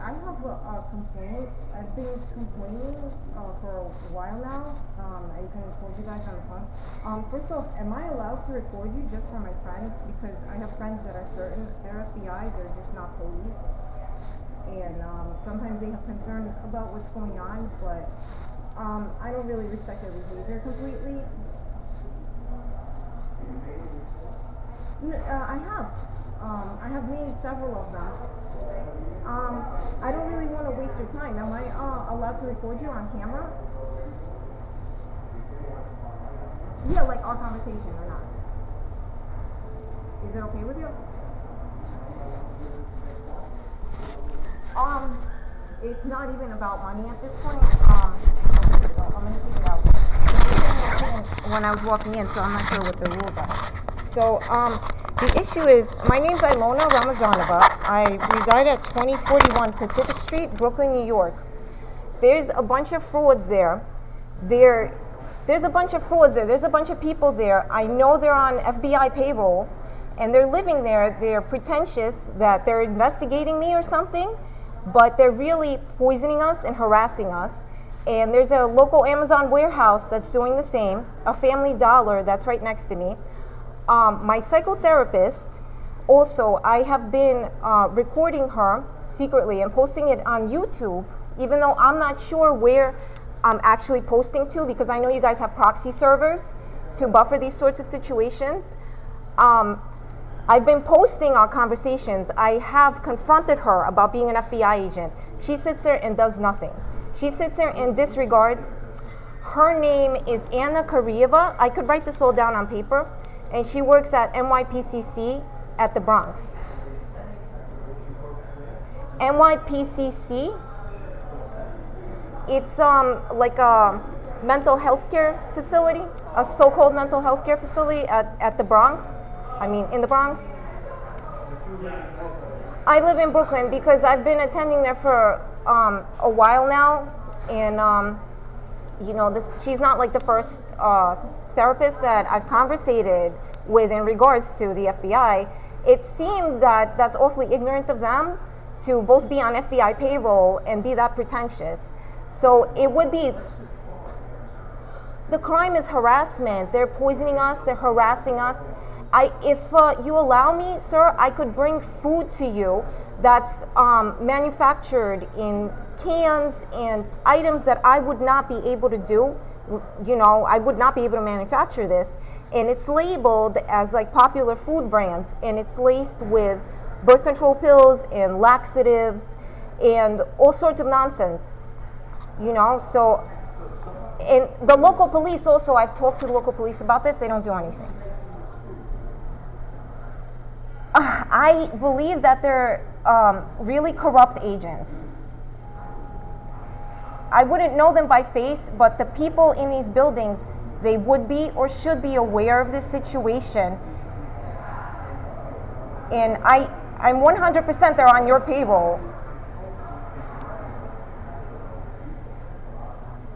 I have a complaint. I've been complaining for a while now. I kind of told you guys on the phone. First off, am I allowed to record you just for my friends? Because I have friends that are certain they're FBI, they're just not police. And sometimes they have concern about what's going on, but I don't really respect their behavior completely. I have made several of them. I don't really want to waste your time. Am I allowed to record you on camera? Yeah, like our conversation or not? Is it okay with you? It's not even about money at this point. So I'm gonna figure it out. When I was walking in, so I'm not sure what the rules are. So, the issue is, my name's Ilona Ramazanova. I reside at 2041 Pacific Street, Brooklyn, New York. There's a bunch of frauds there. There's a bunch of frauds there. There's a bunch of people there. I know they're on FBI payroll, and they're living there. They're pretentious that they're investigating me or something, but they're really poisoning us and harassing us. And there's a local Amazon warehouse that's doing the same, a Family Dollar that's right next to me. My psychotherapist, also, I have been recording her secretly and posting it on YouTube, even though I'm not sure where I'm actually posting to, because I know you guys have proxy servers to buffer these sorts of situations. I've been posting our conversations. I have confronted her about being an FBI agent. She sits there and does nothing. She sits there and disregards. Her name is Anna Karieva. I could write this all down on paper. And she works at NYPCC at the Bronx. NYPCC, it's like a mental health care facility, a so-called mental health care facility at the Bronx. I mean, in the Bronx. I live in Brooklyn because I've been attending there for a while now, and you know, she's not like the first therapist that I've conversated with in regards to the FBI. It seemed that that's awfully ignorant of them to both be on FBI payroll and be that pretentious. So it would be, the crime is harassment. They're poisoning us, they're harassing us. If you allow me, sir, I could bring food to you that's manufactured in cans and items that I would not be able to do. You know, I would not be able to manufacture this. And it's labeled as like popular food brands, and it's laced with birth control pills and laxatives and all sorts of nonsense. You know, so, and the local police also, I've talked to the local police about this, they don't do anything. I believe that they're really corrupt agents. I wouldn't know them by face, but the people in these buildings, they would be or should be aware of this situation. And I'm 100% they're on your payroll.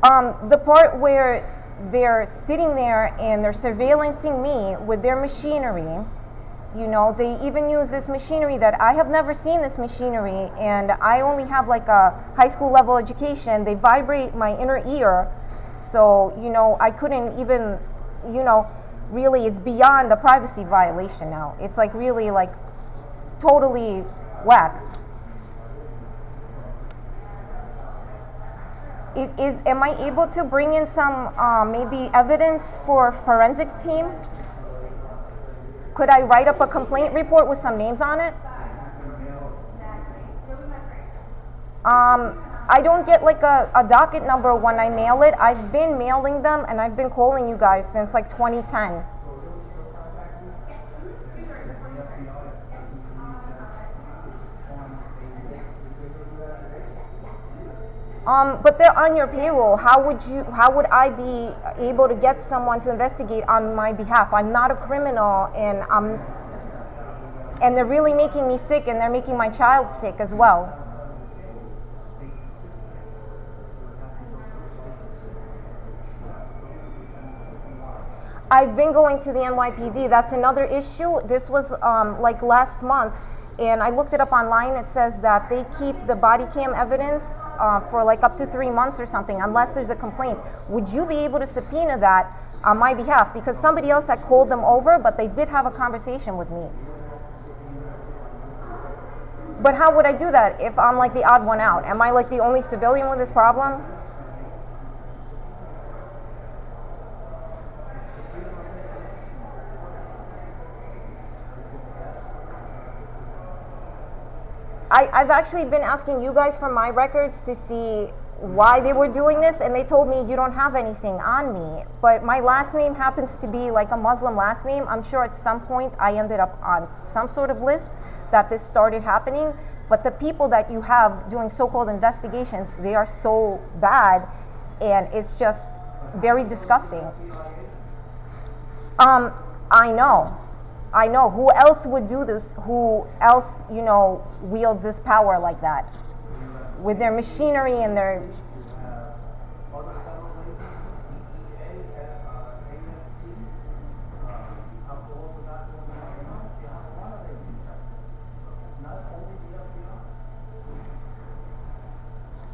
The part where they're sitting there and they're surveillancing me with their machinery, you know, they even use this machinery that I have never seen this machinery, and I only have like a high school level education. They vibrate my inner ear, so, you know, I couldn't even, you know, really, it's beyond the privacy violation now. It's like really like totally whack. Am I able to bring in some maybe evidence for forensic team? Could I write up a complaint report with some names on it? I don't get like a docket number when I mail it. I've been mailing them and I've been calling you guys since like 2010. But they're on your payroll. How would I be able to get someone to investigate on my behalf? I'm not a criminal, and they're really making me sick, and they're making my child sick as well. I've been going to the NYPD. That's another issue. This was like last month. And I looked it up online. It says that they keep the body cam evidence for like up to 3 months or something, unless there's a complaint. Would you be able to subpoena that on my behalf? Because somebody else had called them over, but they did have a conversation with me. But how would I do that if I'm like the odd one out? Am I like the only civilian with this problem? I've actually been asking you guys for my records to see why they were doing this, and they told me you don't have anything on me. But my last name happens to be like a Muslim last name. I'm sure at some point I ended up on some sort of list that this started happening. But the people that you have doing so-called investigations, they are so bad, and it's just very disgusting. I know. Who else would do this? Who else, wields this power like that? With their machinery and their...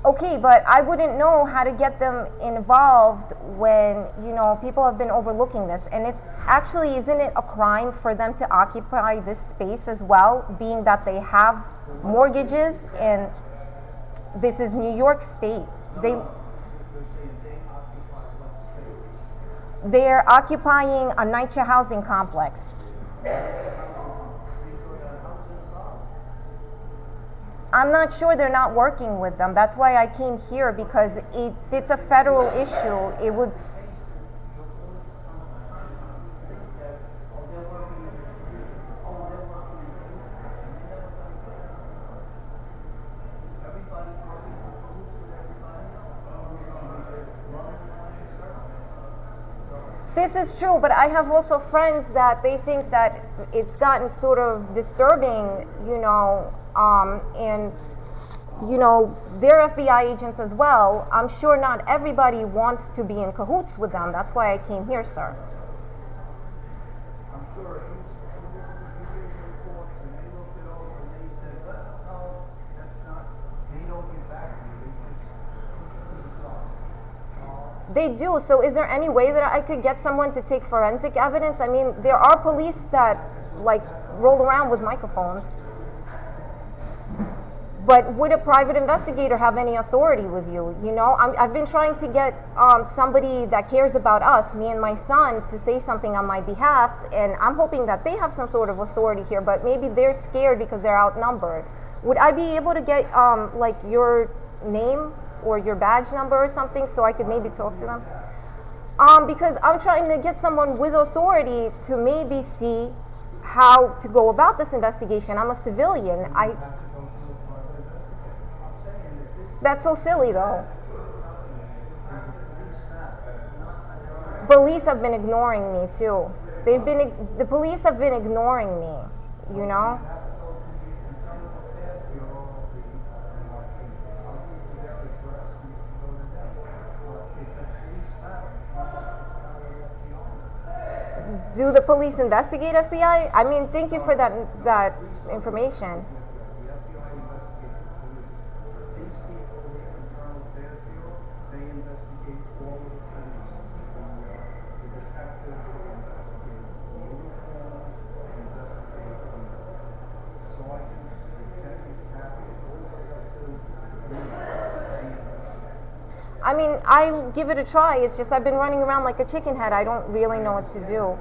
Okay, but I wouldn't know how to get them involved when, people have been overlooking this. And it's actually, isn't it a crime for them to occupy this space as well, being that they have mortgages and this is New York State. They're occupying a NYCHA housing complex. I'm not sure they're not working with them. That's why I came here, because if it's a federal issue, it would... This is true, but I have also friends that they think that it's gotten sort of disturbing, and they're FBI agents as well. I'm sure not everybody wants to be in cahoots with them. That's why I came here, sir. I'm sure you gave reports and they looked it over and they said, well, no, that's not, they don't get back to you. They just push it to the side. They do. So is there any way that I could get someone to take forensic evidence? I mean, there are police that roll around with microphones. But would a private investigator have any authority with you? I've been trying to get somebody that cares about us, me and my son, to say something on my behalf, and I'm hoping that they have some sort of authority here, but maybe they're scared because they're outnumbered. Would I be able to get your name or your badge number or something so I could maybe talk to them? Because I'm trying to get someone with authority to maybe see how to go about this investigation. I'm a civilian. That's so silly, though. Police have been ignoring me too. The police have been ignoring me, Do the police investigate FBI? I mean, thank you for that information. I mean, I give it a try. It's just I've been running around like a chicken head. I don't really know what to do.